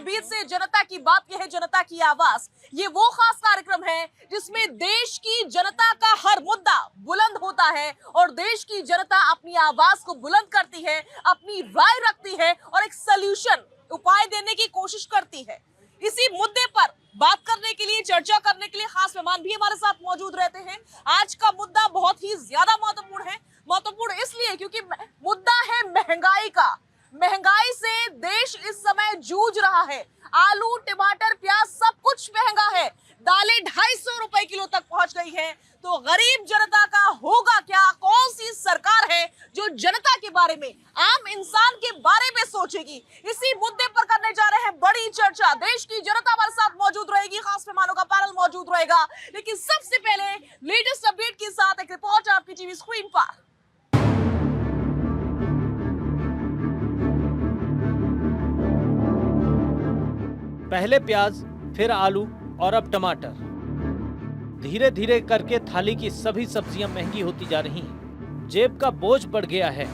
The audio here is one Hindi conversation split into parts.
बीच से जनता की बात, यह है जनता की आवाज। ये वो खास कार्यक्रम है जिसमें देश की जनता का हर मुद्दा बुलंद होता है और देश की जनता अपनी आवाज को बुलंद करती है, अपनी राय रखती है और एक सॉल्यूशन, उपाय देने की कोशिश करती है। इसी मुद्दे पर बात करने के लिए, चर्चा करने के लिए खास मेहमान भी हमारे साथ मौजूद रहते हैं। आज का मुद्दा बहुत ही ज्यादा महत्वपूर्ण है। महत्वपूर्ण इसलिए क्योंकि मुद्दा है महंगाई का। महंगाई से देश इस समय जूझ रहा है। आलू, टमाटर, प्याज सब कुछ महंगा है। दालें 250 रुपए किलो तक पहुंच गई है। तो गरीब जनता का होगा क्या? कौन सी सरकार है जो जनता के बारे में, आम इंसान के बारे में सोचेगी? इसी मुद्दे पर करने जा रहे हैं बड़ी चर्चा। देश की जनता हमारे साथ मौजूद रहेगी, खास मेहमानों का पैनल मौजूद रहेगा। लेकिन सबसे पहले लेटेस्ट अपडेट के साथ एक रिपोर्ट आपकी टीवी स्क्रीन पर। पहले प्याज, फिर आलू और अब टमाटर। धीरे धीरे करके थाली की सभी सब्जियां महंगी होती जा रही हैं। जेब का बोझ बढ़ गया है।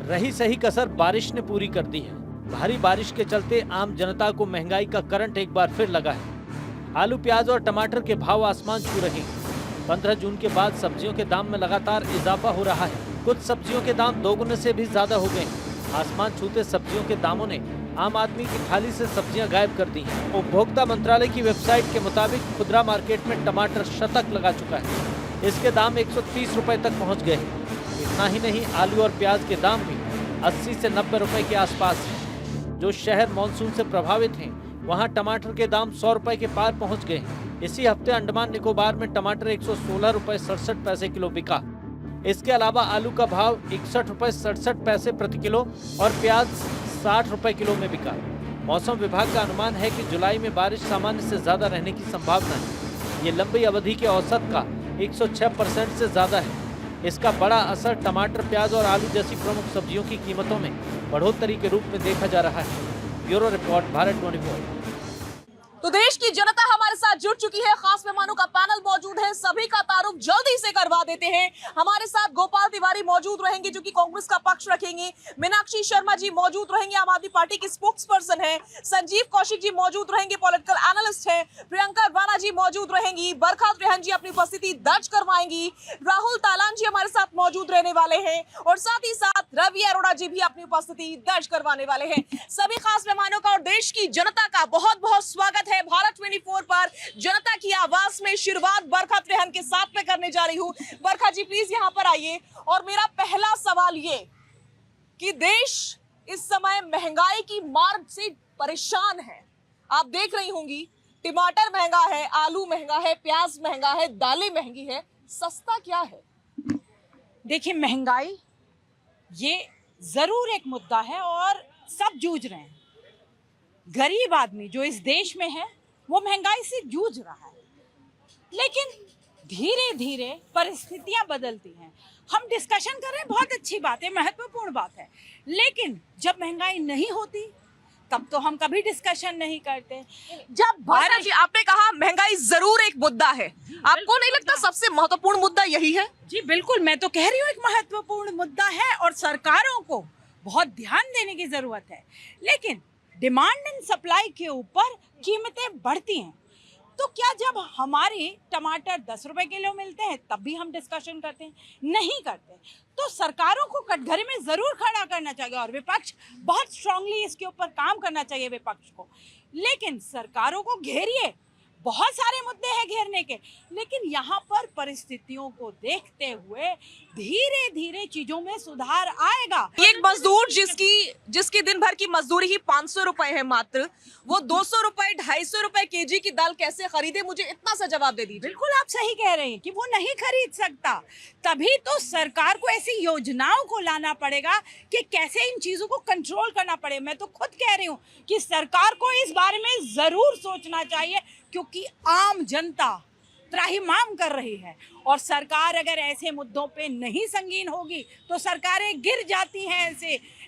रही सही कसर बारिश ने पूरी कर दी है। भारी बारिश के चलते आम जनता को महंगाई का करंट एक बार फिर लगा है। आलू, प्याज और टमाटर के भाव आसमान छू रहे हैं। 15 जून के बाद सब्जियों के दाम में लगातार इजाफा हो रहा है। कुछ सब्जियों के दाम दोगुने से भी ज्यादा हो गए हैं। आसमान छूते सब्जियों के दामों ने आम आदमी की थाली से सब्जियां गायब कर दी हैं। उपभोक्ता मंत्रालय की वेबसाइट के मुताबिक खुदरा मार्केट में टमाटर शतक लगा चुका है। इसके दाम 130 रुपए तक पहुंच गए हैं। इतना ही नहीं, आलू और प्याज के दाम भी 80 से 90 रुपए के आसपास हैं। जो शहर मानसून से प्रभावित हैं, वहां टमाटर के दाम 100 रुपए के पार पहुंच गए हैं। इसी हफ्ते अंडमान निकोबार में टमाटर 116 रुपए 67 पैसे किलो बिका। इसके अलावा आलू का भाव 61 रुपए 67 पैसे प्रति किलो और प्याज 60 रुपए किलो में बिका। मौसम विभाग का अनुमान है कि जुलाई में बारिश सामान्य से ज्यादा रहने की संभावना है। ये लंबी अवधि के औसत का 106% से ज्यादा है। इसका बड़ा असर टमाटर, प्याज और आलू जैसी प्रमुख सब्जियों की कीमतों में बढ़ोतरी के रूप में देखा जा रहा है। Bureau report, Bharat 24। तो देश की जनता हमारे साथ जुड़ चुकी है। खास मेहमानों का पैनल मौजूद है। सभी का तारुफ जल्दी से करवा देते हैं। हमारे साथ गोपाल तिवारी मौजूद रहेंगे जो कि कांग्रेस का पक्ष रखेंगे। मीनाक्षी शर्मा जी मौजूद रहेंगे, आम आदमी पार्टी की स्पोक्स पर्सन है। संजीव कौशिक जी मौजूद रहेंगे, पॉलिटिकल एनालिस्ट है। प्रियंका राणा जी मौजूद रहेंगी। बरखा त्रेहन जी अपनी उपस्थिति दर्ज करवाएंगी। राहुल तालान जी हमारे साथ मौजूद रहने वाले हैं और साथ ही साथ रवि अरोड़ा जी भी अपनी उपस्थिति दर्ज करवाने वाले हैं। सभी खास मेहमानों का और देश की जनता का बहुत बहुत स्वागत है भारत 24 पर। जनता की आवाज में शुरुआत बरखा त्रेहन के साथ में करने जा रही हूं। बरखा जी प्लीज यहां पर आइए। और मेरा पहला सवाल ये कि देश इस समय महंगाई की मार से परेशान है। आप देख रही होंगी, टमाटर महंगा है, आलू महंगा है, प्याज महंगा है, दालें महंगी है। सस्ता क्या है? देखिए, महंगाई ये जरूर एक मुद्दा है और सब जूझ रहे हैं। गरीब आदमी जो इस देश में है वो महंगाई से जूझ रहा है, लेकिन धीरे धीरे परिस्थितियां बदलती हैं। हम डिस्कशन कर रहे हैं, बहुत अच्छी बात है, महत्वपूर्ण बात है, लेकिन जब महंगाई नहीं होती तब तो हम कभी डिस्कशन नहीं करते। जब भारत जी, आपने कहा महंगाई जरूर एक मुद्दा है, आपको नहीं लगता सबसे महत्वपूर्ण मुद्दा यही है? जी बिल्कुल, मैं तो कह रही हूँ एक महत्वपूर्ण मुद्दा है और सरकारों को बहुत ध्यान देने की जरूरत है। लेकिन डिमांड एंड सप्लाई के ऊपर कीमतें बढ़ती हैं, तो क्या जब हमारे टमाटर 10 रुपए किलो मिलते हैं तब भी हम डिस्कशन करते हैं? नहीं करते। तो सरकारों को कटघरे में जरूर खड़ा करना चाहिए और विपक्ष बहुत स्ट्रांगली इसके ऊपर काम करना चाहिए विपक्ष को। लेकिन सरकारों को घेरिए, बहुत सारे मुद्दे हैं घेरने के, लेकिन यहाँ पर परिस्थितियों को देखते हुए धीरे धीरे चीजों में सुधार आएगा। एक मजदूर जिसकी दिन भर की मजदूरी ही 500 रुपए है मात्र, वो 200 रुपए 250 रुपए केजी की दाल कैसे खरीदे? मुझे इतना सा जवाब दे दीजिए। बिल्कुल आप सही कह रहे हैं कि वो नहीं खरीद सकता। तभी तो सरकार को ऐसी योजनाओं को लाना पड़ेगा कि कैसे इन चीजों को कंट्रोल करना पड़े। मैं तो खुद कह रही हूँ कि सरकार को इस बारे में जरूर सोचना चाहिए, क्योंकि आम जनता त्राहिमाम कर रही है और सरकार अगर ऐसे मुद्दों पे नहीं संगीन होगी तो सरकारें गिर जाती हैं।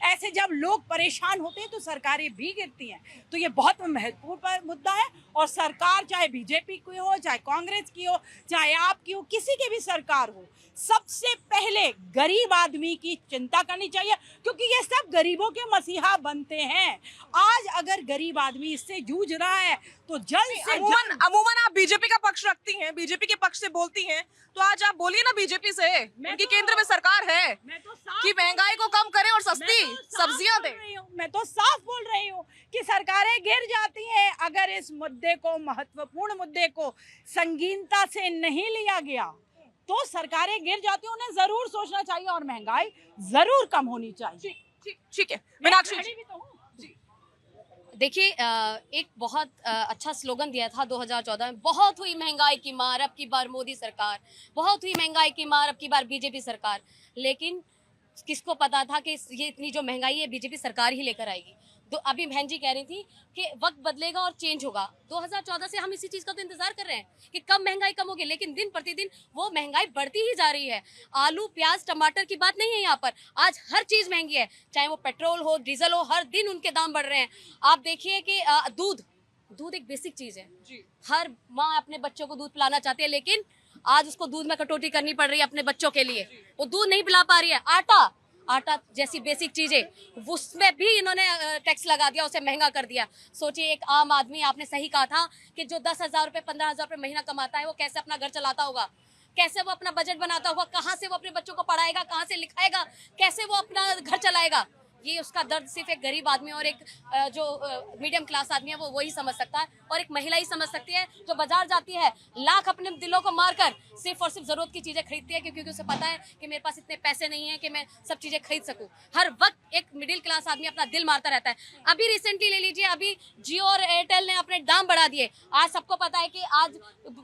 ऐसे जब लोग परेशान होते हैं तो सरकारें भी गिरती हैं। तो ये बहुत महत्वपूर्ण मुद्दा है और सरकार चाहे बीजेपी की हो, चाहे कांग्रेस की हो, चाहे आपकी हो, किसी की भी सरकार हो, सबसे पहले पहले गरीब आदमी की चिंता करनी चाहिए, क्योंकि ये सब गरीबों के मसीहा बनते हैं। आज अगर गरीब आदमी इससे जूझ रहा है तो जल्द से जल्द अमूमन आप बीजेपी का पक्ष रखती हैं, बीजेपी के पक्ष से बोलती हैं, तो आज आप बोलिए ना बीजेपी से, उनकी केंद्र में सरकार है मैं तो साफ कि महंगाई को कम करें और सस्ती मैं तो साफ सब्जियां बोल दें। रही हूँ, मैं तो साफ बोल रही हूँ कि सरकारें गिर जाती हैं अगर इस मुद्दे को, महत्वपूर्ण मुद्दे को संगीनता से नहीं लिया गया तो सरकारें गिर जाती हैं। उन्हें जरूर सोचना चाहिए और महंगाई जरूर कम होनी चाहिए। ठीक है मीनाक्षी जी। खड़ी भी तो हूँ। देखिए एक बहुत अच्छा स्लोगन दिया था 2014 में, बहुत हुई महंगाई की मार अब की बार मोदी सरकार, बहुत हुई महंगाई की मार अब की बार बीजेपी सरकार। लेकिन किसको पता था कि ये इतनी जो महंगाई है बीजेपी सरकार ही लेकर आएगी। तो अभी बहन जी कह रही थी कि वक्त बदलेगा और चेंज होगा। 2014 से हम इसी चीज़ का तो इंतजार कर रहे हैं कि कब महंगाई कम होगी, लेकिन दिन प्रतिदिन वो महंगाई बढ़ती ही जा रही है। आलू, प्याज, टमाटर की बात नहीं है यहाँ पर, आज हर चीज़ महंगी है, चाहे वो पेट्रोल हो, डीजल हो, हर दिन उनके दाम बढ़ रहे हैं। आप देखिए कि दूध एक बेसिक चीज़ है, हर माँ अपने बच्चों को दूध पिलाना चाहती है, लेकिन आज उसको दूध में कटौती करनी पड़ रही है अपने बच्चों के लिए, वो दूध नहीं पिला पा रही है। आटा जैसी बेसिक चीजें उसमें भी इन्होंने टैक्स लगा दिया, उसे महंगा कर दिया। सोचिए एक आम आदमी, आपने सही कहा था कि जो 10,000 रुपये 15,000 रुपये महीना कमाता है वो कैसे अपना घर चलाता होगा, कैसे वो अपना बजट बनाता होगा, कहाँ से वो अपने बच्चों को पढ़ाएगा, कहाँ से लिखाएगा, कैसे वो अपना घर चलाएगा। ये उसका दर्द सिर्फ एक गरीब आदमी और एक जो मीडियम क्लास आदमी है वो वही समझ सकता है, और एक महिला ही समझ सकती है जो बाजार जाती है लाख अपने दिलों को मारकर सिर्फ और सिर्फ जरूरत की चीजें खरीदती है, क्योंकि उसे पता है कि मेरे पास इतने पैसे नहीं है कि मैं सब चीजें खरीद सकूं। हर वक्त एक मिडिल क्लास आदमी अपना दिल मारता रहता है। अभी रिसेंटली ले लीजिए, अभी जियो और एयरटेल ने अपने दाम बढ़ा दिए। आज सबको पता है कि आज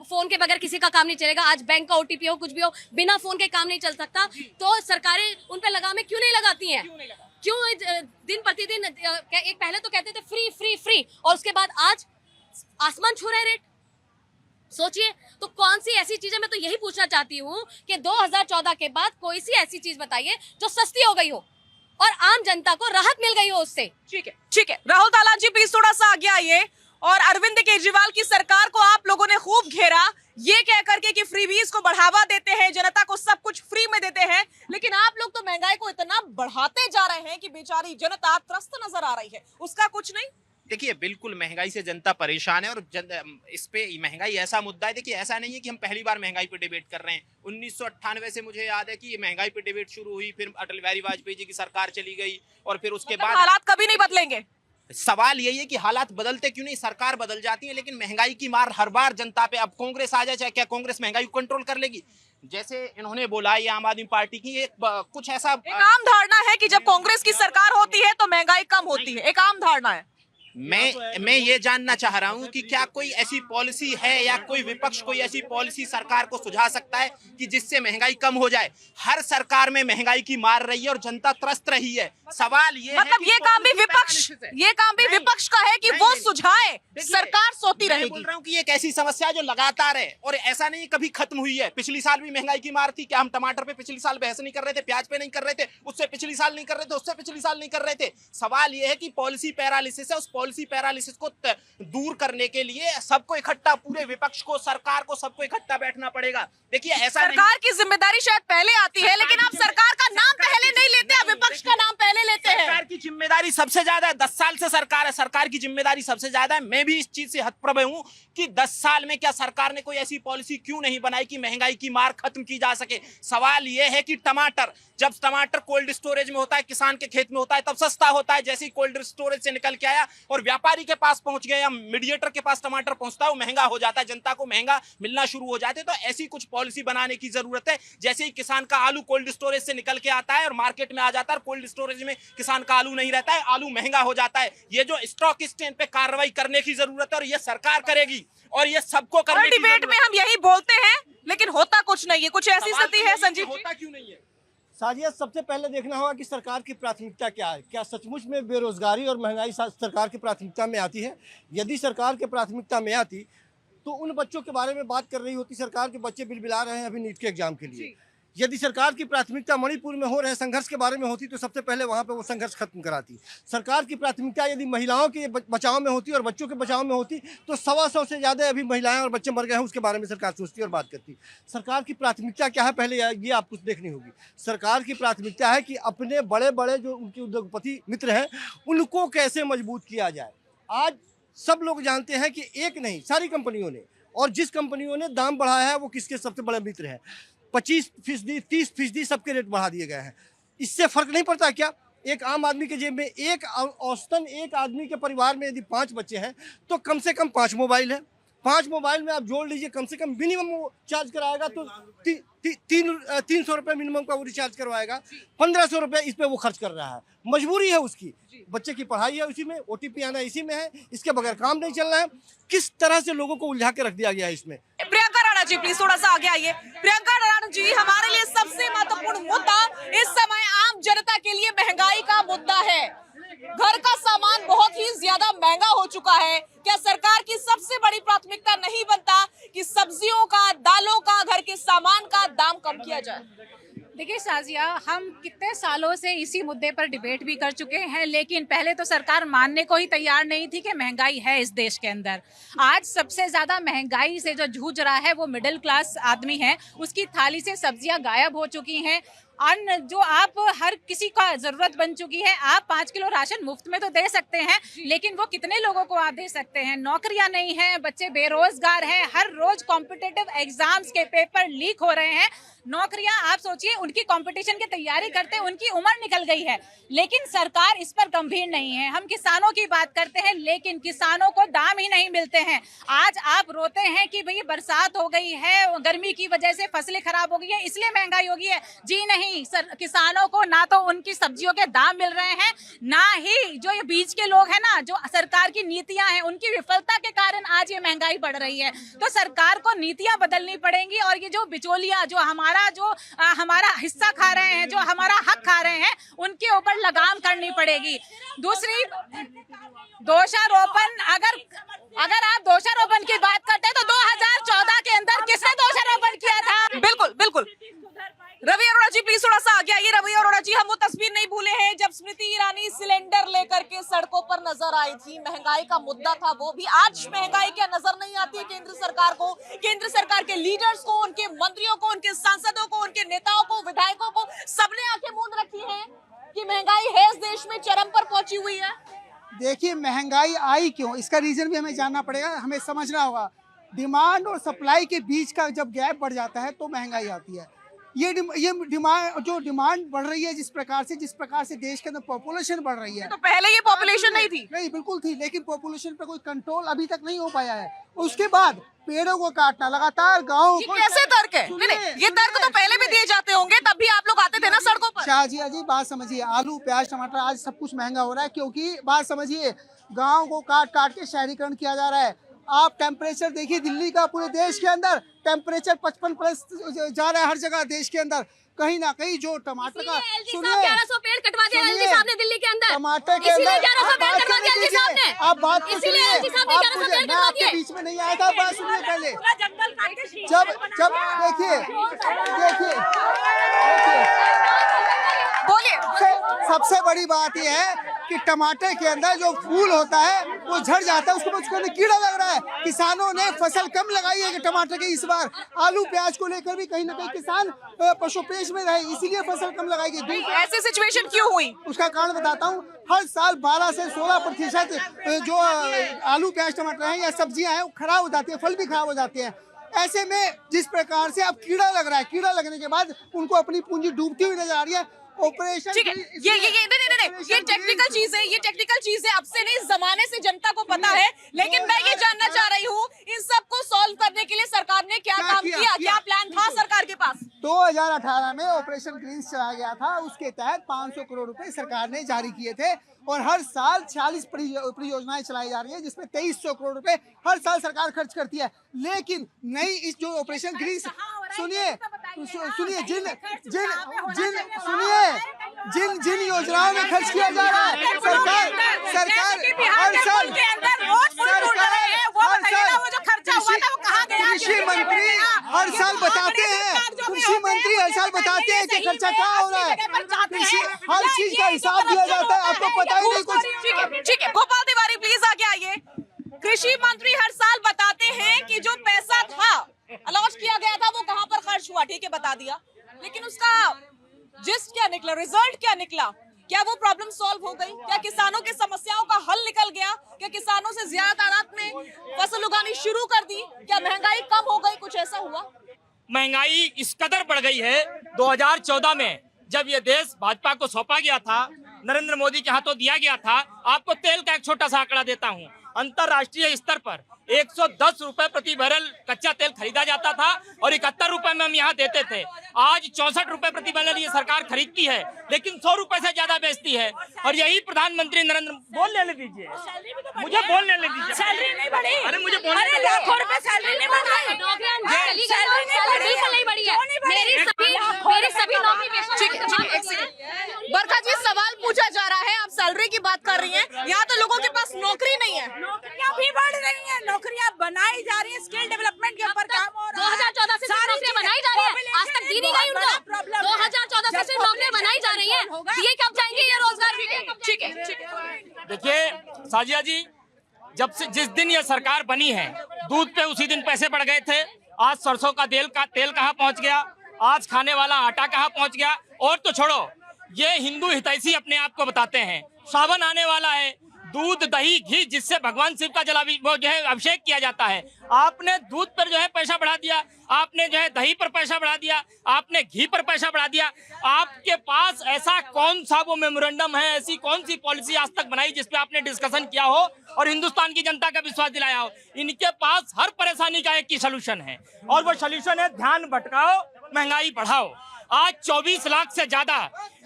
फोन के बगैर किसी का काम नहीं चलेगा, आज बैंक का OTP हो, कुछ भी हो, बिना फोन के काम नहीं चल सकता। तो सरकारें उन पर लगामें क्यों नहीं लगाती हैं? क्यों दिन प्रतिदिन एक पहले तो कहते थे फ्री फ्री फ्री, और उसके बाद आज आसमान छू रहे रेट। सोचिए, तो कौन सी ऐसी चीजें, मैं तो यही पूछना चाहती हूँ कि 2014 के बाद कोई सी ऐसी चीज बताइए जो सस्ती हो गई हो और आम जनता को राहत मिल गई हो उससे। ठीक है राहुल तालान जी, प्लीज थोड़ा सा आगे आइए। और अरविंद केजरीवाल की सरकार को आप लोगों ने खूब घेरा, ये कह करके कि फ्रीबीज को बढ़ावा देते हैं, जनता को सब कुछ फ्री में देते हैं, लेकिन आप लोग तो महंगाई को इतना बढ़ाते जा रहे हैं कि बेचारी जनता त्रस्त नजर आ रही है, उसका कुछ नहीं। देखिए बिल्कुल महंगाई से जनता परेशान है, और इस पे महंगाई ऐसा मुद्दा है। देखिए ऐसा नहीं है कि हम पहली बार महंगाई पे डिबेट कर रहे हैं। 1998 से मुझे याद है कि ये महंगाई पे डिबेट शुरू हुई, फिर अटल बिहारी वाजपेयी जी की सरकार चली गई, और फिर उसके बाद हालात कभी नहीं बदलेंगे। सवाल यही है कि हालात बदलते क्यों नहीं, सरकार बदल जाती है लेकिन महंगाई की मार हर बार जनता पे। अब कांग्रेस आ जाए, चाहे क्या कांग्रेस महंगाई को कंट्रोल कर लेगी? जैसे इन्होंने बोला, ये आम आदमी पार्टी की एक कुछ ऐसा एक आम धारणा है कि जब कांग्रेस की सरकार होती है तो महंगाई कम होती है, एक आम धारणा है। मैं ये जानना चाह रहा हूं कि क्या कोई ऐसी पॉलिसी है या कोई विपक्ष कोई ऐसी पॉलिसी सरकार को सुझा सकता है कि जिससे महंगाई कम हो जाए? हर सरकार में महंगाई की मार रही है और जनता त्रस्त रही है। सवाल ये मतलब है कि ये काम भी नहीं, विपक्ष का है कि वो नहीं। सुझाए, देखिए, सरकार सोती मैं रहेगी। बोल रहा हूँ कि ये एक ऐसी समस्या है जो लगातार है और ऐसा नहीं कभी खत्म हुई है। पिछली साल भी महंगाई की मार थी। क्या हम टमाटर पे पिछली साल बहस नहीं कर रहे थे, प्याज पे नहीं कर रहे थे, उससे पिछली साल नहीं कर रहे थे, उससे पिछली साल नहीं कर रहे थे? सवाल ये है कि पॉलिसी पैरालिसिस है, उस पॉलिसी पैरालिसिस को दूर करने के लिए सबको इकट्ठा, पूरे विपक्ष को, सरकार को, सबको इकट्ठा बैठना पड़ेगा। देखिए ऐसा सरकार की जिम्मेदारी शायद पहले आती है, लेकिन आप सरकार का नाम पहले नहीं लेते, आप विपक्ष का नाम पहले लेते हैं। सरकार की जिम्मेदारी सबसे ज्यादा है, 10 साल से सरकार है, सरकार की जिम्मेदारी सबसे ज्यादा है। मैं भी इस चीज से हतप्रभ हूं कि 10 साल में क्या सरकार ने कोई ऐसी पॉलिसी क्यों नहीं बनाई कि महंगाई की मार खत्म की जा सके? सवाल यह है कि जब टमाटर कोल्ड स्टोरेज में होता है, किसान के खेत में होता है, तब सस्ता होता है। जैसे ही कोल्ड स्टोरेज से निकल के आया और व्यापारी के पास पहुंच गया या मीडिएटर के पास टमाटर पहुंचता है, वो महंगा हो जाता है, जनता को महंगा मिलना शुरू हो जाते हैं। तो ऐसी कुछ पॉलिसी बनाने की जरूरत है। जैसे ही किसान का आलू कोल्ड स्टोरेज से निकल के आता है और मार्केट में आ जाता है, कोल्ड स्टोरेज में किसान का आलू नहीं रहता है, आलू महंगा हो जाता है। ये जो स्टॉकिस्ट है, इन पे कार्रवाई करने की जरूरत है और ये सरकार करेगी और ये सबको करने की डिबेट में हम यही बोलते हैं, लेकिन होता कुछ नहीं है। कुछ ऐसी स्थिति है संजीव जी? होता क्यों नहीं है? साजिया, सबसे पहले देखना होगा कि सरकार की प्राथमिकता क्या है। क्या सचमुच में बेरोजगारी और महंगाई सरकार की प्राथमिकता में आती है? यदि सरकार की प्राथमिकता में आती तो उन बच्चों के बारे में बात कर रही होती सरकार के बच्चे बिलबिला रहे हैं अभी नीट के एग्जाम के लिए। यदि सरकार की प्राथमिकता मणिपुर में हो रहे संघर्ष के बारे में होती तो सबसे पहले वहाँ पे वो संघर्ष खत्म कराती। सरकार की प्राथमिकता यदि महिलाओं के बचाव में होती और बच्चों के बचाव में होती तो 125 से ज़्यादा अभी महिलाएं और बच्चे मर गए हैं, उसके बारे में सरकार सोचती और बात करती। सरकार की प्राथमिकता क्या है पहले ये आपको देखनी होगी। सरकार की प्राथमिकता है कि अपने बड़े बड़े जो उनके उद्योगपति मित्र हैं उनको कैसे मजबूत किया जाए। आज सब लोग जानते हैं कि एक नहीं सारी कंपनियों ने, और जिस कंपनियों ने दाम बढ़ाया है वो किसके सबसे बड़े मित्र हैं। 25%, 30% सबके रेट बढ़ा दिए गए हैं। इससे फर्क नहीं पड़ता क्या? एक आम आदमी के जेब में औसतन एक आदमी के परिवार में यदि 5 बच्चे हैं तो कम से कम 5 मोबाइल है। 5 मोबाइल में आप जोड़ लीजिए, कम से कम मिनिमम वो चार्ज कराएगा तो 300 रुपये मिनिमम का वो रिचार्ज करवाएगा। 1500 रुपये इस पर वो खर्च कर रहा है। मजबूरी है उसकी, बच्चे की पढ़ाई है उसी में, OTP आना इसी में है, इसके बगैर काम नहीं चल रहा है। किस तरह से लोगों को उलझा के रख दिया गया है इसमें। प्रियंका राणा जी प्लीज थोड़ा सा आगे आइए। प्रियंका राणा जी, हमारे लिए सबसे महत्वपूर्ण मुद्दा इस समय आम जनता के लिए महंगाई का मुद्दा है। घर का सामान बहुत ही ज्यादा महंगा हो चुका है। क्या सरकार की सबसे बड़ी प्राथमिकता नहीं बनता कि सब्जियों का, दालों का, घर के सामान का दाम कम किया जाए? देखिए शाजिया, हम कितने सालों से इसी मुद्दे पर डिबेट भी कर चुके हैं, लेकिन पहले तो सरकार मानने को ही तैयार नहीं थी कि महंगाई है इस देश के अंदर। आज सबसे ज़्यादा महंगाई से जो जूझ रहा है वो मिडिल क्लास आदमी है। उसकी थाली से सब्जियां गायब हो चुकी हैं। अन्न जो आप हर किसी का ज़रूरत बन चुकी है। आप 5 किलो राशन मुफ्त में तो दे सकते हैं, लेकिन वो कितने लोगों को आप दे सकते हैं? नौकरियां नहीं हैं, बच्चे बेरोजगार हैं, हर रोज कॉम्पिटिटिव एग्जाम्स के पेपर लीक हो रहे हैं। नौकरियां आप सोचिए, उनकी कंपटीशन की तैयारी करते उनकी उम्र निकल गई है, लेकिन सरकार इस पर गंभीर नहीं है। हम किसानों की बात करते हैं, लेकिन किसानों को दाम ही नहीं मिलते हैं। आज आप रोते हैं कि भाई बरसात हो गई है, गर्मी की वजह से फसलें खराब हो गई है, इसलिए महंगाई हो गई है। जी नहीं, किसानों को ना तो उनकी सब्जियों के दाम मिल रहे हैं, ना ही जो ये बीच के लोग हैं ना, जो सरकार की नीतियां हैं उनकी विफलता के कारण आज ये महंगाई बढ़ रही है। तो सरकार को नीतियां बदलनी पड़ेंगी और ये जो बिचौलिया जो हमारा हिस्सा खा रहे हैं, जो हमारा हक खा रहे हैं, उनके ऊपर लगाम करनी पड़ेगी। दूसरी दोषारोपण, अगर आप दोषारोपण की बात करते हैं तो 2014 के अंदर किसने दोषारोपण किया था? बिल्कुल बिल्कुल। रवि अरोड़ा जी प्लीज थोड़ा सा आगे आइए। रवि अरोड़ा जी, हम वो तस्वीर नहीं भूले हैं जब स्मृति ईरानी सिलेंडर लेकर के सड़कों पर नजर आई थी। महंगाई का मुद्दा था वो भी। आज महंगाई क्या नजर नहीं आती है केंद्र सरकार को? केंद्र सरकार के लीडर्स को, उनके मंत्रियों को, उनके सांसदों को, उनके नेताओं को, विधायकों को, सबने आंखें मूंद रखी है कि महंगाई है इस देश में चरम पर पहुंची हुई है। देखिए, महंगाई आई क्यों, इसका रीजन भी हमें जानना पड़ेगा, हमें समझना होगा। डिमांड और सप्लाई के बीच का जब गैप बढ़ जाता है तो महंगाई आती है। ये डिमांड बढ़ रही है जिस प्रकार से देश के अंदर पॉपुलेशन बढ़ रही है। तो पहले ये पॉपुलेशन नहीं थी? नहीं, बिल्कुल थी, लेकिन पॉपुलेशन पे कोई कंट्रोल अभी तक नहीं हो पाया है। उसके बाद पेड़ों को काटना लगातार गाँव। कैसे तर्क है? नहीं, ये तर्क तो पहले भी दिए जाते होंगे, तब भी आप लोग आते थे ना सड़कों पर। शाहजिया जी, बात समझिए, आलू, प्याज, टमाटर, आज सब कुछ महंगा हो रहा है क्योंकि बात समझिए, गाँव को काट के शहरीकरण किया जा रहा है। आप टेम्परेचर देखिए दिल्ली का, पूरे देश के अंदर टेम्परेचर 55+ जा रहा है हर जगह देश के अंदर। कहीं ना कहीं जो टमाटर का, सुनिए, 1100 पेड़ कटवा दिया एलजी साहब ने दिल्ली के अंदर। टमाटर के अंदर आप बात को सुनिए, आपके बीच में नहीं आया था, बात सुनिए पहले। जब देखिए बोलिए। सबसे बड़ी बात यह है कि टमाटर के अंदर जो फूल होता है वो झड़ जाता है, उसको कीड़ा लग रहा है। किसानों ने फसल कम लगाई है कि टमाटर की इस बार। आलू प्याज को लेकर भी कहीं ना कहीं किसान पशुपेश में रहे, इसीलिए फसल कम लगाई गई। ऐसी सिचुएशन क्यों हुई? उसका कारण बताता हूँ। हर साल 12 से 16% जो आलू प्याज टमाटर हैं या सब्जियां हैं खराब हो जाती है, फल भी खराब हो जाते हैं। ऐसे में जिस प्रकार से अब कीड़ा लग रहा है, कीड़ा लगने के बाद उनको अपनी पूंजी डूबती हुई नजर आ रही है। ऑपरेशन, ठीक है, ये टेक्निकल चीज है, अब से नहीं, जमाने से जनता को पता है। लेकिन मैं ये जानना चाह रही हूँ, इन सब को सॉल्व करने के लिए सरकार ने क्या काम किया? क्या प्लान था सरकार के पास? 2018 में ऑपरेशन ग्रीन्स चलाया गया था, उसके तहत 500 करोड़ रुपए सरकार ने जारी किए थे और हर साल 40 परियोजनाएं चलाई जा रही है, जिसमें 2300 करोड़ रुपए हर साल सरकार खर्च करती है। लेकिन नई इस जो ऑपरेशन ग्रीन्स, सुनिए जिन योजनाओं में खर्च किया जा रहा है, सरकार हर साल कृषि मंत्री हर साल बताते हैं, कृषि मंत्री हर साल बताते हैं कि खर्चा कहाँ हो रहा है, कृषि हर चीज का हिसाब दिया जाता है, आपको पता ही नहीं कुछ। ठीक है गोपाल तिवारी प्लीज आगे आइए। कृषि मंत्री हर साल बताते हैं कि जो पैसा था अलॉट किया गया था वो कहां पर खर्च हुआ, ठीक है बता दिया, लेकिन उसका जिस्ट क्या निकला, रिजल्ट क्या निकला? क्या वो प्रॉब्लम सॉल्व हो गई? क्या किसानों की समस्याओं का हल निकल गया? क्या किसानों से ज्यादा तादाद में फसल उगानी शुरू कर दी? क्या महंगाई कम हो गई? कुछ ऐसा हुआ? महंगाई इस कदर बढ़ गई है, 2014 में जब ये देश भाजपा को सौंपा गया था, नरेंद्र मोदी के हाथों दिया गया था। आपको तेल का एक छोटा सा आंकड़ा देता हूँ, अंतरराष्ट्रीय स्तर पर 110 रुपए प्रति बैरल कच्चा तेल खरीदा जाता था और 71 रुपए में हम यहाँ देते थे। आज 64 रुपए प्रति बैरल ये सरकार खरीदती है, लेकिन 100 रुपए से ज्यादा बेचती है। और यही प्रधानमंत्री नरेंद्र बोलने दीजिए, मुझे बोलने दीजिए। सैलरी नहीं बढ़ी, अरे मुझे बोलने दीजिए। लाखों रुपए सैलरी नहीं बढ़ी, बिल्कुल नहीं बढ़ी है। मेरी सभी नौकरी बरखा जी सवाल पूछा जा रहा है, आप सैलरी की बात कर रही हैं, यहाँ तो लोगों के पास नौकरी नहीं है। नौकरियां भी बढ़ रही हैं, नौकरियां बनाई जा रही है, स्किल डेवलपमेंट के ऊपर काम हो रहा है। 2014 से सिर्फ नौकरियां बनाई जा रही है, आज तक दी नहीं गई उनको। 2014 से सिर्फ नौकरियां बनाई जा रही है, दिए कब जाएंगे ये रोजगार भी? ठीक है देखिए साजिया जी, जब से जिस दिन ये सरकार बनी है, दूध पे उसी दिन पैसे बढ़ गए थे। आज सरसों का तेल कहाँ पहुंच गया, आज खाने वाला आटा कहाँ पहुंच गया। और तो छोड़ो, ये हिंदू हितैषी अपने आप को बताते हैं। सावन आने वाला है, दूध दही घी जिससे भगवान शिव का वो जो है अभिषेक किया जाता है, आपने दूध पर जो है पैसा बढ़ा दिया, आपने जो है दही पर पैसा बढ़ा दिया, आपने घी पर पैसा बढ़ा दिया। आपके पास ऐसा कौन सा वो मेमोरेंडम है, ऐसी कौन सी पॉलिसी आज तक बनाई जिसपे आपने डिस्कशन किया हो और हिंदुस्तान की जनता का विश्वास दिलाया हो? इनके पास हर परेशानी का एक ही सोल्यूशन है, और वो सोल्यूशन है ध्यान भटकाओ, महंगाई बढ़ाओ। आज 24 लाख से ज्यादा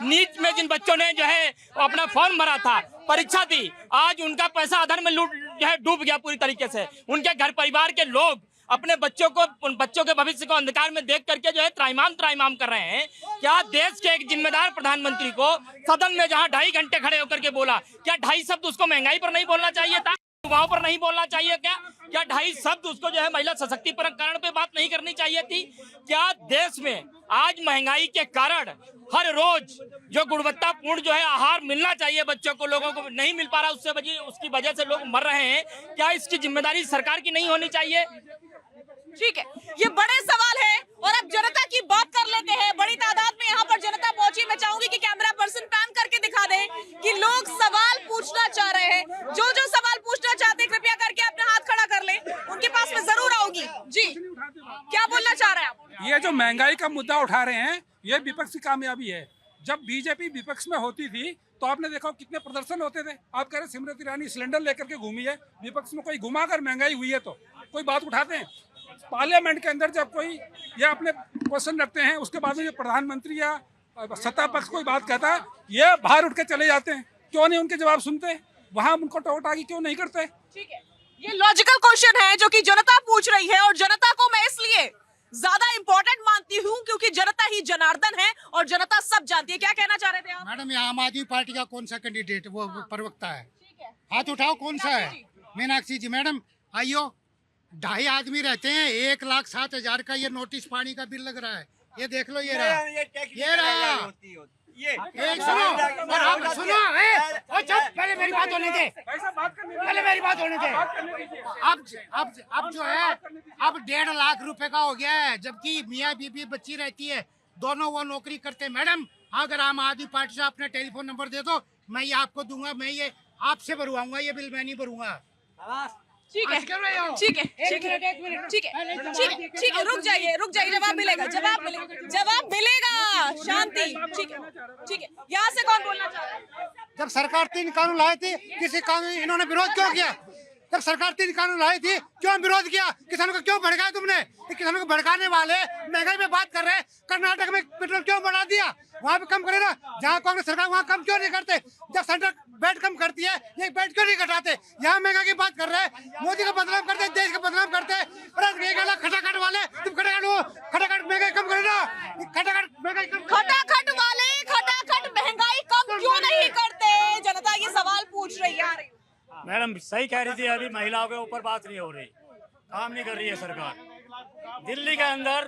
नीट में जिन बच्चों ने जो है अपना फॉर्म भरा था, परीक्षा दी, आज उनका पैसा अधर में जो है डूब गया पूरी तरीके से। उनके घर परिवार के लोग अपने बच्चों के भविष्य को अंधकार में देख करके जो है त्राहिमाम कर रहे हैं। क्या देश के एक जिम्मेदार प्रधानमंत्री को सदन में जहां 2.5 घंटे खड़े होकर के बोला, क्या 2.5 शब्द उसको महंगाई पर नहीं बोलना चाहिए था, युवाओं पर नहीं बोलना चाहिए? क्या 2.5 शब्द उसको जो है महिला सशक्तिकरण पे बात नहीं करनी चाहिए थी? क्या देश में आज महंगाई के कारण हर रोज जो गुणवत्तापूर्ण जो है आहार मिलना चाहिए बच्चों को, लोगों को नहीं मिल पा रहा, उसकी वजह से लोग मर रहे हैं? क्या इसकी जिम्मेदारी सरकार की नहीं होनी चाहिए? ठीक है, ये बड़े सवाल है और अब जनता की बात कर लेते हैं। बड़ी तादाद में यहाँ पर जनता पहुंची। मैं चाहूंगी कि कैमरा पर्सन पैन करके दिखा दे कि लोग सवाल पूछना चाह रहे हैं। जो सवाल पूछना चाहते हैं कृपया करके अपना हाथ खड़ा कर ले, उनके पास में जरूर आओगी। जी क्या बोलना चाह रहे हैं आप? ये जो महंगाई का मुद्दा उठा रहे हैं, ये विपक्ष की कामयाबी है। जब बीजेपी विपक्ष में होती थी तो आपने देखा कितने प्रदर्शन होते थे। आप कह रहे स्मृति ईरानी सिलेंडर लेकर के घूमी है, विपक्ष में कोई घुमाकर महंगाई हुई है तो कोई बात उठाते हैं? पार्लियामेंट के अंदर जब कोई ये अपने क्वेश्चन रखते हैं, उसके बाद में जो प्रधानमंत्री या सत्ता पक्ष कोई बात कहता है, ये बाहर उठ के चले जाते हैं। क्यों नहीं उनके जवाब सुनते? वहां उनको टोटागी क्यों नहीं करते? ठीक है, ये लॉजिकल क्वेश्चन है जो कि जनता पूछ रही है और जनता को मैं इसलिए ज्यादा इंपॉर्टेंट मानती हूँ क्योंकि जनता ही जनार्दन है और जनता सब जानती है। क्या कहना चाह रहे थे आप? मैडम, ये आम आदमी पार्टी का कौन सा कैंडिडेट वो प्रवक्ता है? हाथ उठाओ, कौन सा है? मीनाक्षी जी मैडम आइयो। 2.5 आदमी रहते हैं, 1,07,000 का ये नोटिस पानी का बिल लग रहा है। ये देख लो, ये रहा, ये रहा। एक सुनो और आप सुनो, चुप, पहले मेरी बात होने दे, पहले मेरी बात होने दे। अब जो है अब 1.5 लाख रुपए का हो गया है, जबकि मियाँ बीबी बच्ची रहती है, दोनों वो नौकरी करते हैं। मैडम, अगर आम आदमी पार्टी से अपने टेलीफोन नंबर दे दो, मैं ये आपको दूंगा, मैं ये आपसे भरवाऊंगा, ये बिल मैं नहीं भरूंगा। ठीक है, ठीक है, ठीक है, ठीक है, ठीक है, रुक जाइए, जवाब मिलेगा, जवाब मिलेगा, शांति। ठीक है, यहाँ से कौन बोलना चाह रहा है? जब सरकार 3 कानून लाई थी, किसी कानून इन्होंने विरोध क्यों किया? जब सरकार 3 कानून लाई थी, क्यों विरोध किया? किसानों को क्यों भड़काया तुमने? किसानों को भड़काने वाले महंगाई में बात कर रहे हैं। कर्नाटक में पेट्रोल क्यों बढ़ा दिया? वहाँ पे कम करे ना, जहाँ कांग्रेस सरकार वहाँ कम क्यों नहीं करते? जब सेंटर बेड कम करती है, ये बेड क्यों नहीं घटाते? यहाँ महंगाई की बात कर रहे हैं, मोदी का बदनाम करते हैं, देश का बदनाम करते हैं। खटाखट वाले, तुम खटाखट महंगाई कम करो ना, खटाखट महंगाई कम। खटाखट वाले खटाखट महंगाई कम क्यों नहीं करते? जनता ये सवाल पूछ रही है। मैडम सही कह रही थी, अभी महिलाओं के ऊपर बात नहीं हो रही, काम नहीं कर रही है सरकार। दिल्ली के अंदर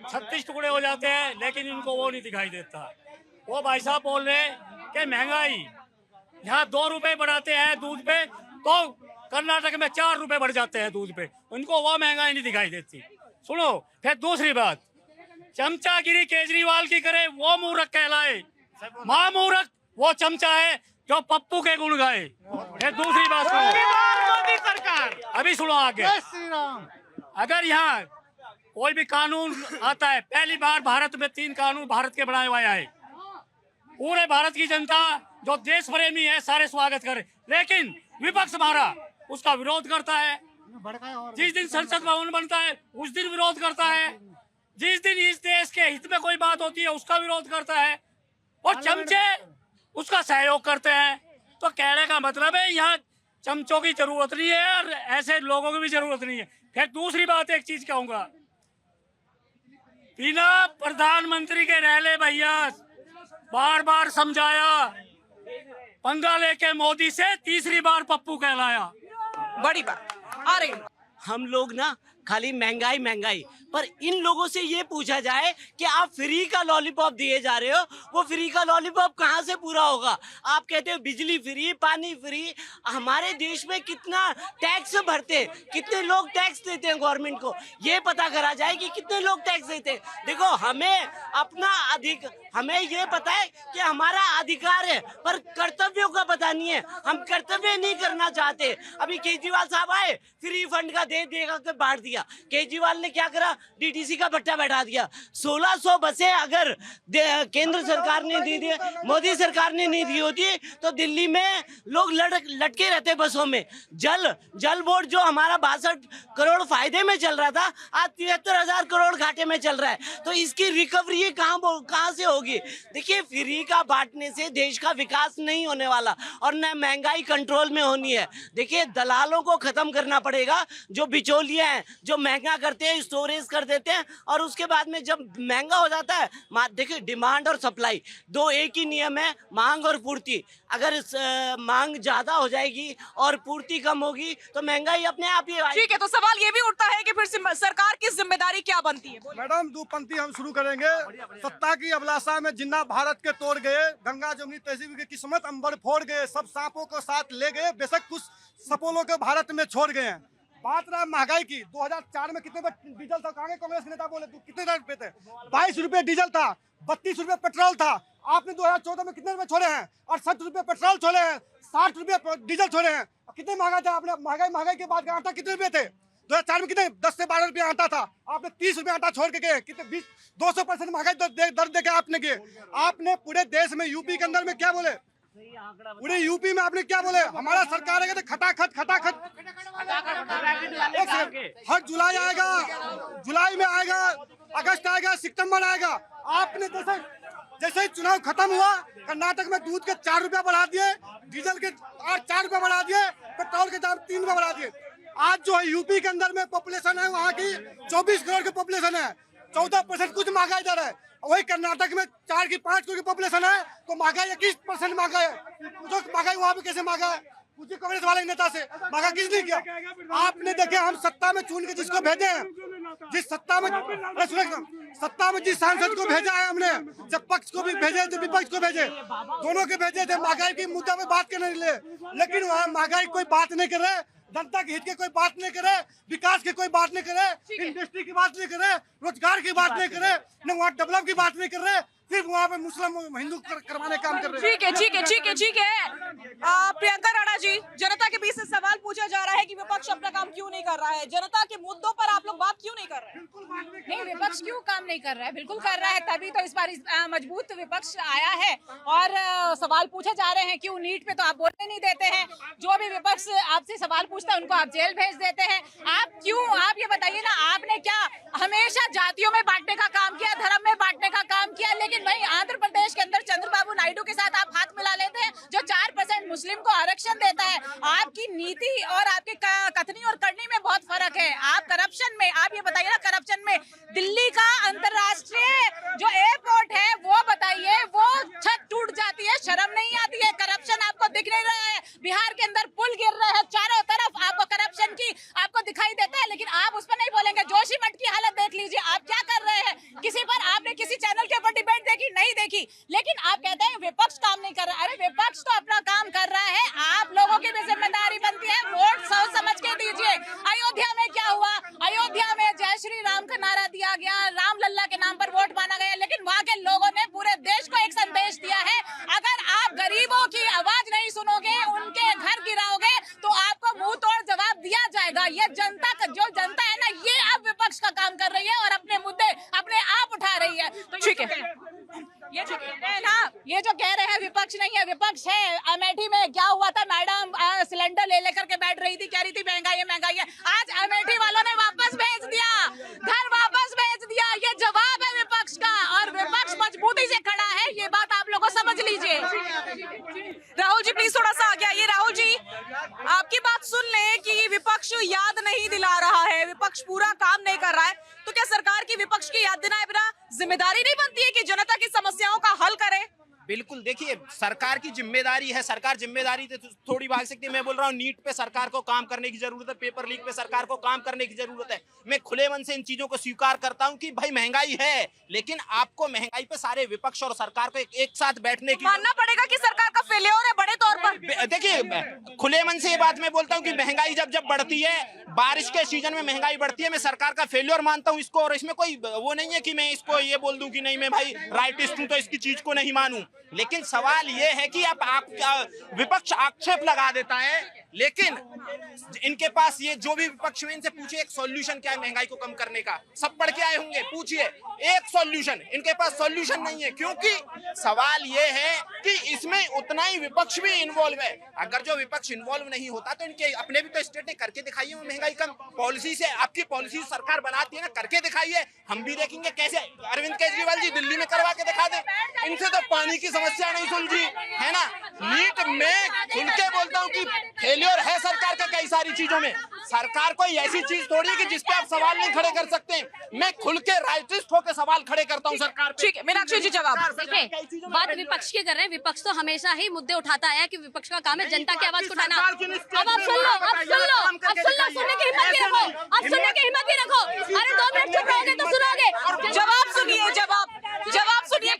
36 टुकड़े हो जाते हैं, लेकिन इनको वो नहीं दिखाई देता। वो भाई साहब बोल रहे हैं कि महंगाई यहाँ 2 रुपए बढ़ाते हैं दूध पे, तो कर्नाटक में 4 रुपए बढ़ जाते हैं दूध पे, उनको वो महंगाई नहीं दिखाई देती। सुनो, फिर दूसरी बात, चमचागिरी केजरीवाल की करे वो मूर्ख कहलाए, महामूर्ख वो चमचा है जो पप्पू के गुण गाए। फिर दूसरी बात सुनो, मोदी सरकार अभी सुनो आगे, अगर यहाँ कोई भी कानून आता है, पहली बार भारत में 3 कानून भारत के बनाए हुए आए, पूरे भारत की जनता जो देश प्रेमी है सारे स्वागत करे, लेकिन विपक्ष हमारा उसका विरोध करता है। जिस दिन संसद भवन बनता है उस दिन विरोध करता है, जिस दिन इस देश के हित में कोई बात होती है उसका विरोध करता है, और चमचे उसका सहयोग करते हैं। तो कहने का मतलब है यहाँ चमचों की जरूरत नहीं है और ऐसे लोगों की भी जरूरत नहीं है। फिर दूसरी बात एक चीज कहूंगा, बिना प्रधानमंत्री के रह ले भैया, बार बार समझाया, पंगा लेके मोदी से तीसरी बार पप्पू कहलाया। बड़ी बात आ रही है। हम लोग ना खाली महंगाई महंगाई, पर इन लोगों से ये पूछा जाए कि आप फ्री का लॉलीपॉप दिए जा रहे हो, वो फ्री का लॉलीपॉप कहाँ से पूरा होगा? आप कहते हो बिजली फ्री, पानी फ्री, हमारे देश में कितना टैक्स भरते हैं, कितने लोग टैक्स देते हैं गवर्नमेंट को, ये पता करा जाए कि कितने लोग टैक्स देते हैं। देखो, हमें अपना हमें ये पता है कि हमारा अधिकार है, पर कर्तव्यों का पता नहीं है, हम कर्तव्य नहीं करना चाहते। अभी केजरीवाल साहब आए, फ्री फंड का देगा के बांट दिया। केजरीवाल ने क्या करा? डीटीसी का भट्टा बैठा दिया। 1600 बसें अगर केंद्र सरकार ने दी थी, मोदी सरकार ने नहीं दी होती, तो दिल्ली में लोग लटके रहते बसों में। जल बोर्ड जो हमारा 62 करोड़ फायदे में चल रहा था, आज 73,000 करोड़ घाटे में चल रहा है। तो इसकी रिकवरी कहाँ से होगी? देखिए, फ्री का बांटने से देश का विकास नहीं होने वाला और न महंगाई कंट्रोल में होनी है। देखिए, दलालों को खत्म करना पड़ेगा, जो बिचौलिए हैं, जो महंगा करते हैं, स्टोरेज कर देते हैं, और उसके बाद में जब महंगा हो जाता है, देखिए डिमांड और सप्लाई दो एक ही नियम है, मांग और पूर्ति। अगर मांग ज्यादा हो जाएगी और पूर्ति कम होगी तो महंगाई अपने आप ही आएगी। ठीक है, तो सवाल ये भी उठता है कि फिर सरकार की जिम्मेदारी क्या बनती है? मैडम, 2 पंक्ति हम शुरू करेंगे। सत्ता की अभिलाषा में जिन्ना भारत के तोड़ गए, गंगा जमुनी तहजीब की किस्मत अंबर फोड़ गए, सब सांपों को साथ ले गए, बेशक कुछ सपोलों को भारत में छोड़ गए हैं। बात रहा महंगाई की, 2004 में कितने डीजल था? कहाँ कांग्रेस के नेता बोले कितने रुपए थे? 22 रुपए डीजल था, 32 रुपए पेट्रोल था। आपने 2014 में कितने रुपए छोड़े हैं? 68 रुपए पेट्रोल छोड़े हैं, 60 रुपए डीजल छोड़े हैं। कितने महंगा था? आपने महंगाई के बाद आटा कितने रुपए थे? 2004 में कितने? 10 से 12 रुपए आटा था, आपने 30 रुपए आटा छोड़ के गए। कितने 200% महंगाई दर देके आपने गए। आपने पूरे देश में, यूपी के अंदर में क्या बोले? पूरे यूपी में आपने क्या बोले? हमारा सरकार है, खटाखट हर जुलाई आएगा, जुलाई में आएगा, अगस्त आएगा, सितंबर आएगा। आपने जैसे ही चुनाव खत्म हुआ, कर्नाटक में दूध के 4 रुपया बढ़ा दिए, डीजल के 4 रुपया बढ़ा दिए, पेट्रोल के दाम 3 रुपया बढ़ा दिए। आज जो है यूपी के अंदर में पॉपुलेशन है, वहाँ की 24 करोड़ की पॉपुलेशन है, 14% कुछ महंगाई दर है। वही कर्नाटक में 4 की 5 करोड़ की पॉपुलेशन है, तो महंगाई 21% महंगाई है। महंगाई वहाँ पे कैसे महंगा है? मुझे कांग्रेस वाले नेता से महंगा किसने किया? आपने देखे, हम सत्ता में चुन के जिसको भेजे हैं, जिस सत्ता में जिस सांसद को भेजा है हमने, जब पक्ष को भी भेजे तो विपक्ष को भेजे, दोनों के भेजे थे महंगाई की मुद्दा पे बात करने के लिए। लेकिन वहाँ महंगाई कोई बात नहीं कर रहे, जनता के हित की कोई बात नहीं करे, विकास की कोई बात नहीं करे, इंडस्ट्री की बात नहीं करे, रोजगार की बात नहीं करे, न वहाँ डेवलप की बात नहीं कर रहे, सिर्फ वहाँ पे मुस्लिम हिंदू करवाने काम कर रहे हैं। ठीक है। प्रियंका राणा जी, जनता के बीच से सवाल पूछा जा रहा है कि विपक्ष अपना काम क्यों नहीं कर रहा है? जनता के मुद्दों पर आप लोग बात क्यों नहीं कर रहे हैं? नहीं, विपक्ष क्यों काम नहीं कर रहा है? बिल्कुल कर रहा है, तभी तो इस बार मजबूत विपक्ष आया है। और सवाल पूछे जा रहे हैं, क्यों नीट पे तो आप बोलने नहीं देते हैं, जो भी विपक्ष आपसे सवाल पूछता है उनको आप जेल भेज देते हैं। आप क्यों? आप ये बताइए ना, आपने क्या हमेशा जातियों में बांटने का काम किया, धर्म में बांटने का काम किया, लेकिन वहीं आंध्र प्रदेश के अंदर चंद्रबाबू नायडू के साथ आप हाथ मिला लेते हैं, जो 4% मुस्लिम को आरक्षण देता है। आपकी नीति और आपकी कथनी और करनी में बहुत फर्क है। आप करप्शन में, आप ये बताइए ना, करप्शन में दिल्ली का अंतरराष्ट्रीय जो एयरपोर्ट है वो बताइए, वो छत टूट जाती है, शर्म नहीं आती है? करप्शन आपको दिख नहीं रहा है? बिहार के अंदर पुल गिर रहे हैं, चारों तरफ आपको करप्शन की आपको दिखाई देता है, लेकिन आप उस पर नहीं बोलेंगे। जोशीमठ की हालत देख लीजिए, आप क्या कर रहे हैं? लेकिन आप कहते हैं विपक्ष काम नहीं कर रहा। अरे विपक्ष तो अपना काम कर रहा है, आप लोगों की भी जिम्मेदारी बनती है, वोट सोच समझ के दीजिए। अयोध्या में क्या हुआ? अयोध्या में जय श्री राम का नारा दिया गया, राम लल्ला के नाम पर वोट माना गया, लेकिन वहाँ के लोगों ने पूरे देश को एक संदेश दिया है, अगर आप गरीबों की आवाज नहीं सुनोगे, उनके घर गिराओगे, तो आपको मुंह तोड़ जवाब दिया जाएगा। ये जनता का, जो जनता है ना, ये अब विपक्ष का काम कर रही है और अपने मुद्दे अपने आप उठा रही है। तो ठीक है, ये जो कह रहे हैं ना, ये जो कह रहे हैं विपक्ष नहीं है, विपक्ष है। अमेठी में क्या हुआ था? मैडम सिलेंडर ले लेकर के बैठ रही थी, कह रही थी महंगाई है महंगाई है। आज अमेठी वालों ने वापस भेज दिया, घर वापस भेज दिया। ये जवाब है विपक्ष का, और विपक्ष मजबूती से खड़ा है, ये बात आप लोगों को समझ लीजिए। राहुल जी प्लीज थोड़ा सा आगे आइए। राहुल जी, आपकी बात सुन ले कि विपक्ष याद नहीं दिला रहा है, विपक्ष पूरा काम नहीं कर रहा है, तो क्या सरकार की विपक्ष की याद दिलाए बिना जिम्मेदारी नहीं बनती है कि जनता की समस्याओं का हल करे? बिल्कुल, देखिए सरकार की जिम्मेदारी है, सरकार जिम्मेदारी से थोड़ी भाग सकती है। मैं बोल रहा हूँ नीट पे सरकार को काम करने की जरूरत है, पेपर लीक पे सरकार को काम करने की जरूरत है। मैं खुले मन से इन चीजों को स्वीकार करता हूँ कि भाई महंगाई है, लेकिन आपको महंगाई पे सारे विपक्ष और सरकार को एक साथ बैठने की मानना पड़ेगा कि सरकार का फेल्योर है बड़े तौर पर। देखिए खुले मन से ये बात मैं बोलता हूँ कि महंगाई जब बढ़ती है, बारिश के सीजन में महंगाई बढ़ती है, मैं सरकार का फेल्योर मानता हूँ इसको। और इसमें कोई वो नहीं है कि मैं इसको ये बोल दूं कि नहीं मैं भाई राइटिस्ट हूँ तो इसकी चीज को नहीं मानूं। लेकिन सवाल ये है कि आप विपक्ष आक्षेप लगा देता है, लेकिन इनके पास ये जो भी विपक्ष में इनसे पूछिए एक सॉल्यूशन क्या है महंगाई को कम करने का, सब पढ़ के आए होंगे, पूछिए एक सॉल्यूशन, इनके पास सॉल्यूशन नहीं है। क्योंकि सवाल ये है कि इसमें उतना ही विपक्ष भी इन्वॉल्व है। अगर जो विपक्ष इन्वॉल्व नहीं होता तो इनके अपने भी तो स्टेट करके दिखाइए महंगाई कम। पॉलिसी से आपकी पॉलिसी सरकार बनाती है ना, करके दिखाइए, हम भी देखेंगे कैसे। अरविंद केजरीवाल जी दिल्ली में करवा के दिखा दे, इनसे तो पानी की समस्या नहीं सुलझी है ना। नीट में खुल के बोलता हूँ कि फेलियर है सरकार का कई सारी चीजों में। सरकार कोई ऐसी चीज थोड़ी है कि जिसपे आप सवाल नहीं खड़े कर सकते। मैं खुल के राइटिस्ट होकर सवाल खड़े करता हूँ सरकार पे। ठीक है मीनाक्षी जी, जवाब देखिए, बात विपक्ष की कर रहे हैं। विपक्ष तो हमेशा ही मुद्दे उठाता है कि विपक्ष का काम है जनता की आवाज को उठाना। अब आप सुन लो, सुनने की हिम्मत भी रखो, अब सुनने की हिम्मत भी रखो। अरे 2 मिनट चुप रहोगे तो सुनोगे। जवाब सुनिए, जवाब सुनिए।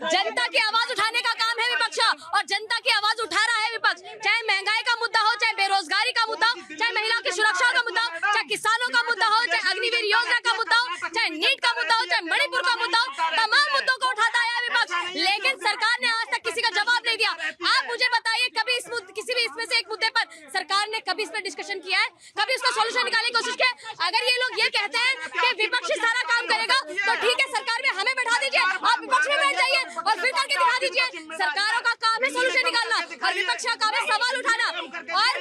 जनता की आवाज उठाने का काम है विपक्ष, और जनता की आवाज उठा रहा है विपक्ष। चाहे महंगाई का मुद्दा हो, चाहे बेरोजगारी का मुद्दा हो, चाहे महिलाओं की सुरक्षा का मुद्दा हो, चाहे किसानों का मुद्दा हो, चाहे अग्निवीर योजना का मुद्दा हो, चाहे नीट का मुद्दा हो, चाहे मणिपुर का मुद्दा हो, तमाम मुद्दों को उठाता है विपक्ष। लेकिन सरकार ने आज तक किसी का जवाब नहीं दिया। आप मुझे बताइए, कभी किसी भी इसमें से एक मुद्दे पर सरकार ने कभी इस पर डिस्कशन किया है? कभी उसका सॉल्यूशन निकालने की कोशिश की है? अगर ये लोग ये कहते हैं कि विपक्ष सारा काम करेगा, तो ठीक है, सरकार में हमें बैठा दीजिए, आप विपक्ष में बैठ जाइए और फिर करके दिखा दीजिए। सरकारों का काम है सॉल्यूशन निकालना और विपक्ष का काम है सवाल उठाना। और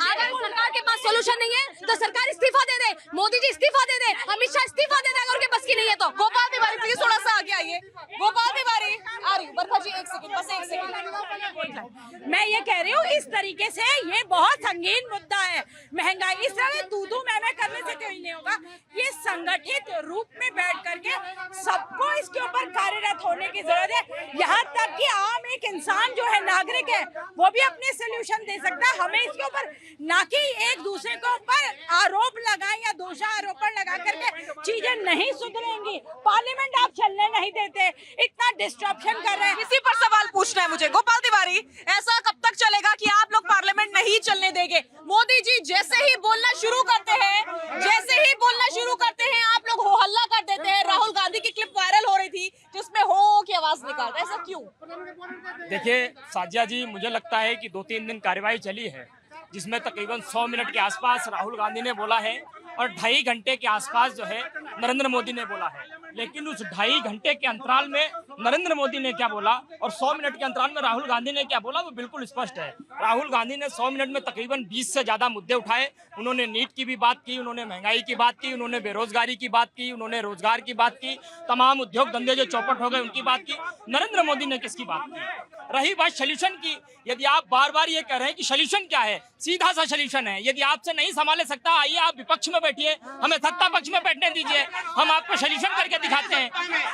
अगर सरकार के पास सॉल्यूशन नहीं है तो सरकार इस्तीफा दे दे, मोदी जी इस्तीफा दे दे, अमित शाह इस्तीफा दे दे, अगर उनके बस की नहीं है तो। गोपाल तिवारी प्लीज थोड़ा सा आगे आइए। गोपाल तिवारी आ रही हूँ, बरखा जी 1 सेकंड, बस 1 सेकंड। मैं ये कह रही हूँ, इस तरीके से ये बहुत संगीन मुद्दा है महंगाई। इस तरह तू मैं करने से कोई नहीं होगा। ये संगठित रूप में बैठ करके सबको इसके ऊपर कार्यरत होने की जरूरत है। यहाँ तक कि आम एक इंसान जो है, नागरिक है, वो भी अपने सोल्यूशन दे सकता है। हमें इसके ऊपर ना कि एक दूसरे के ऊपर आरोप लगाएं या दोषारोपण लगा करके चीजें नहीं सुधरेंगी। पार्लियामेंट आप चलने नहीं देते, इतना डिस्ट्रप्शन कर रहे हैं। इसी पर सवाल पूछना है मुझे। गोपाल तिवारी, ऐसा कब तक चलेगा कि आप लोग पार्लियामेंट नहीं चलने देंगे? मोदी जी जैसे ही बोलना शुरू करते हैं, आप लोग हो हल्ला कर देते हैं। राहुल गांधी की क्लिप वायरल हो रही थी जिसमें हो की आवाज निकालते, ऐसा क्यों? देखिए साजिया जी, मुझे लगता है कि 2-3 दिन कार्यवाही चली है, जिसमें तकरीबन 100 मिनट के आसपास राहुल गांधी ने बोला है और 2.5 घंटे के आसपास जो है नरेंद्र मोदी ने बोला है। लेकिन उस 2.5 घंटे के अंतराल में नरेंद्र मोदी ने क्या बोला और 100 मिनट के अंतराल में राहुल गांधी ने क्या बोला, वो बिल्कुल स्पष्ट है। राहुल गांधी ने 100 मिनट में तकरीबन 20 से ज्यादा मुद्दे उठाए। उन्होंने नीट की भी बात की, उन्होंने महंगाई की बात की, उन्होंने बेरोजगारी की बात की, उन्होंने रोजगार की बात की, तमाम उद्योग धंधे जो चौपट हो गए उनकी बात की। नरेंद्र मोदी ने किसकी बात की? रही बात सोल्यूशन की, यदि आप बार बार ये कह रहे हैं कि सोल्यूशन क्या है, सीधा सा सोल्यूशन है। यदि आपसे नहीं संभाले सकता, आइए आप विपक्ष में बैठिए, हमें सत्ता पक्ष में बैठने दीजिए, हम आपको सोल्यूशन करके दिखाते हैं।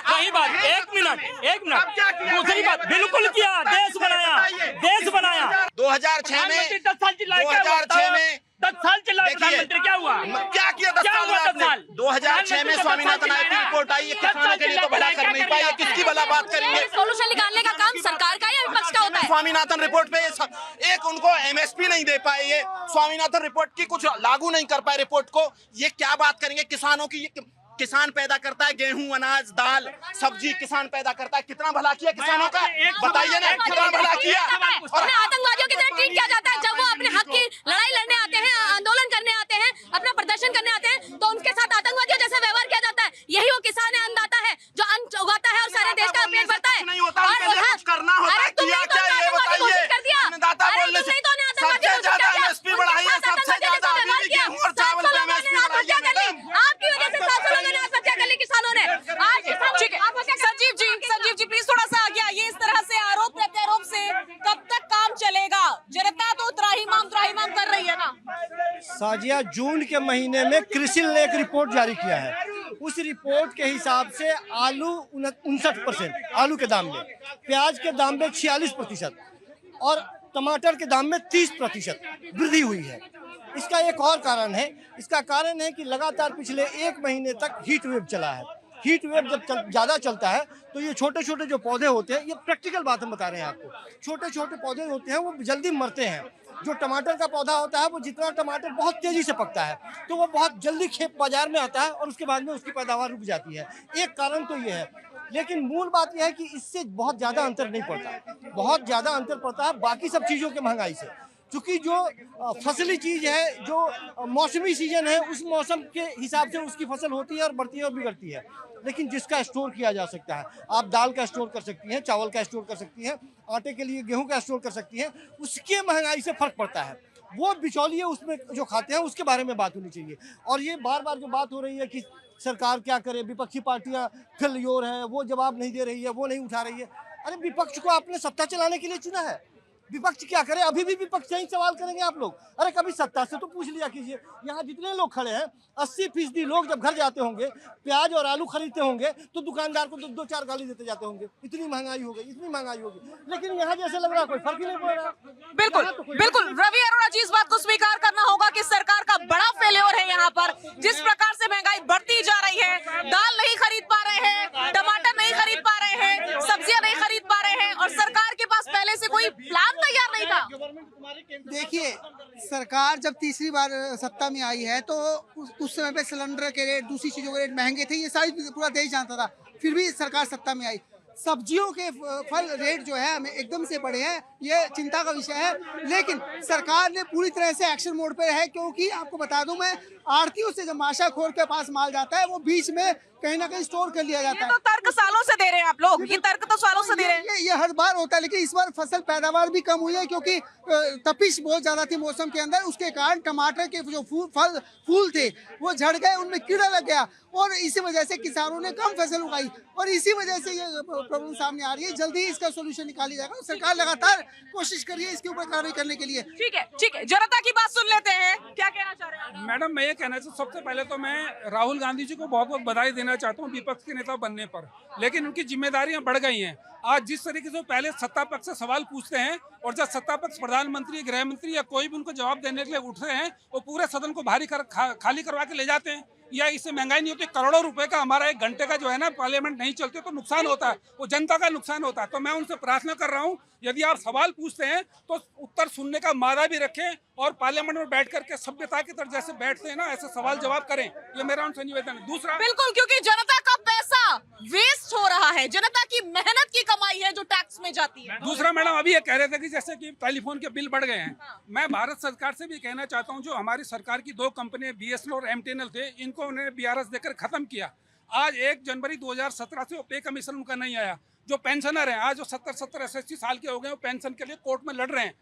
रही बात, एक मिनट दूसरी बात, बिल्कुल किया, देश बनाया। 2006 में 10 साल चला प्रधानमंत्री, क्या हुआ? क्या किया 10 साल में आपने? 2006 में स्वामीनाथन आयोग की रिपोर्ट आई है, किसानों के लिए तो भला कर नहीं पाई, किसकी भला बात करेंगे? सोल्यूशन निकालने का काम सरकार का या विपक्ष का होता है? स्वामीनाथन रिपोर्ट पे एक उनको एमएसपी नहीं दे पाए, ये स्वामीनाथन रिपोर्ट की कुछ लागू नहीं कर पाए रिपोर्ट को, ये क्या बात करेंगे किसानों की? किसान पैदा करता है गेहूं, अनाज, दाल, सब्जी, किसान पैदा करता है। कितना भला किया किसानों का, बताइए ना, कितना भला किया? और आतंकवादियों की तरह ट्रीट किया जाता है। जब वो अपने हक की लड़ाई लड़ने आते हैं, आंदोलन करने आते हैं, अपना प्रदर्शन करने आते हैं, तो उनके साथ आतंकवादियों जैसे व्यवहार किया जाता है। यही वो किसान है, अन्नदाता है, जो अन्न उगाता है और सारे देश का पेट भरता है। नहीं होता, उनके लिए कुछ करना होता है। किया क्या ये बताइए? अन्नदाता बोलने से सबसे ज्यादा एमएसपी बढ़ाई है, सबसे ज्यादा अभी भी गेहूं और चावल पे एमएसपी बढ़ाई है। आपकी वजह से 700 लोगों ने आत्महत्या कर ली किसानों ने। संजीव जी प्लीज थोड़ा सा आ गया। ये इस तरह से आरोप प्रत्यारोप से कब तक काम चलेगा? जनता तो त्राहिमाम कर रही है ना। साजिया, जून के महीने में क्रिसिल ने एक रिपोर्ट जारी किया है। उस रिपोर्ट के हिसाब से आलू 59% आलू के दाम में, प्याज के दाम में 46% और टमाटर के दाम में 30% वृद्धि हुई है। इसका एक और कारण है, इसका कारण है कि लगातार पिछले 1 महीने तक हीट वेव चला है। हीट वेव जब ज़्यादा चलता है तो ये छोटे छोटे जो पौधे होते हैं, ये प्रैक्टिकल बात हम बता रहे हैं आपको, छोटे छोटे पौधे होते हैं वो जल्दी मरते हैं। जो टमाटर का पौधा होता है वो जितना टमाटर बहुत तेज़ी से पकता है तो वो बहुत जल्दी खेत बाजार में आता है और उसके बाद में उसकी पैदावार रुक जाती है। एक कारण तो ये है, लेकिन मूल बात यह है कि इससे बहुत ज़्यादा अंतर नहीं पड़ता, बहुत ज़्यादा अंतर पड़ता है बाकी सब चीज़ों के महंगाई से। क्योंकि जो फसली चीज़ है, जो मौसमी सीजन है, उस मौसम के हिसाब से उसकी फसल होती है और बढ़ती है और बिगड़ती है। लेकिन जिसका स्टोर किया जा सकता है, आप दाल का स्टोर कर सकती हैं, चावल का स्टोर कर सकती हैं, आटे के लिए गेहूं का स्टोर कर सकती हैं, उसके महंगाई से फर्क पड़ता है। वो बिचौलिए उसमें जो खाते हैं उसके बारे में बात होनी चाहिए। और ये बार बार जो बात हो रही है कि सरकार क्या करे, विपक्षी पार्टियां फेल्योर है, वो जवाब नहीं दे रही है, वो नहीं उठा रही है। अरे विपक्ष को आपने सत्ता चलाने के लिए चुना है, विपक्ष क्या करे? अभी भी विपक्ष से ही सवाल करेंगे आप लोग। अरे कभी सत्ता से तो पूछ लिया कीजिए। यहाँ जितने लोग खड़े हैं 80% लोग जब घर जाते होंगे, प्याज और आलू खरीदते होंगे तो दुकानदार को 2-4 गाली देते जाते होंगे, इतनी महंगाई हो गई, इतनी महंगाई होगी। लेकिन यहाँ जैसे लग रहा कोई फर्क ही नहीं पड़ रहा। बिल्कुल रवि अरोड़ा जी, इस बात को स्वीकार करना होगा कि सरकार का बड़ा फेल्योर है यहाँ पर। जिस प्रकार से महंगाई बढ़ती जा रही है, दाल नहीं खरीद पा रहे हैं, टमाटर नहीं खरीद पा रहे हैं, सब्जियां नहीं खरीद पा रहे हैं और सरकार के पास पहले से कोई प्लान तैयार नहीं था। देखिए, सरकार जब तीसरी बार सत्ता में आई है तो उस समय पे सिलेंडर के रेट, दूसरी चीजों के रेट महंगे थे, ये सारी पूरा देश जानता था। फिर भी सरकार सत्ता में आई। सब्जियों के फल रेट जो है हमें एकदम से बढ़े हैं, ये चिंता का विषय है। लेकिन सरकार ने पूरी तरह से एक्शन मोड पे है, क्योंकि आपको बता दूं मैं, आड़तियों से जब माशाखोर के पास माल जाता है वो बीच में कहीं ना कहीं स्टोर कर लिया जाता है। तो तर्क सालों से दे रहे हैं आप लोग, ये तर्क तो सालों से दे रहे हैं। ये हर बार होता है, लेकिन इस बार फसल पैदावार भी कम हुई है क्योंकि तपिश बहुत ज्यादा थी मौसम के अंदर। उसके कारण टमाटर के जो फूल थे वो झड़ गए, उनमें कीड़ा लग गया और इसी वजह से किसानों ने कम फसल उगाई और इसी वजह से ये प्रॉब्लम सामने आ रही है। जल्दी ही इसका सोल्यूशन निकाली जाएगा। सरकार लगातार कोशिश कर रही है इसके ऊपर कार्रवाई करने के लिए। ठीक है, जनता की बात सुन लेते हैं, क्या कहना चाह रहे हैं? मैडम, मैं ये कहना चाहता हूँ, सबसे पहले तो मैं राहुल गांधी जी को बहुत बहुत बधाई देना चाहता हूँ विपक्ष के नेता बनने पर, लेकिन उनकी जिम्मेदारियां बढ़ गई हैं। आज जिस तरीके से पहले सत्ता पक्ष से सवाल पूछते हैं और जब सत्ता पक्ष प्रधानमंत्री, गृह मंत्री या कोई भी उनको जवाब देने के लिए उठ रहे हैं, वो पूरे सदन को खाली करवा के ले जाते हैं। या इससे महंगाई नहीं होती? करोड़ों रुपए का हमारा 1 घंटे का जो है ना पार्लियामेंट नहीं चलते तो नुकसान होता है, वो जनता का नुकसान होता है। तो मैं उनसे प्रार्थना कर रहा हूँ, यदि आप सवाल पूछते हैं तो उत्तर सुनने का मादा भी रखें और पार्लियामेंट में बैठ करके सभ्यता की तरह जैसे बैठते हैं ना, ऐसे सवाल जवाब करें। ये मेरा उनसे निवेदन है। दूसरा, बिल्कुल, क्योंकि जनता का पैसा वेस्ट हो रहा है, जनता की मेहनत की कमाई है जो टैक्स में जाती है। दूसरा मैडम, अभी ये कह रहे थे कि जैसे कि टेलीफोन के बिल बढ़ गए हैं। मैं भारत सरकार से भी कहना चाहता हूँ, जो हमारी सरकार की 2 कंपनी BSNL और MTNL थे, इनको उन्होंने BRS देकर खत्म किया। आज 1 जनवरी 2017 से वो पे कमीशन उनका नहीं आया। जो पेंशनर हैं, आज जो 70 80 साल के हो गए, वो पेंशन के लिए कोर्ट में लड़ रहे हैं।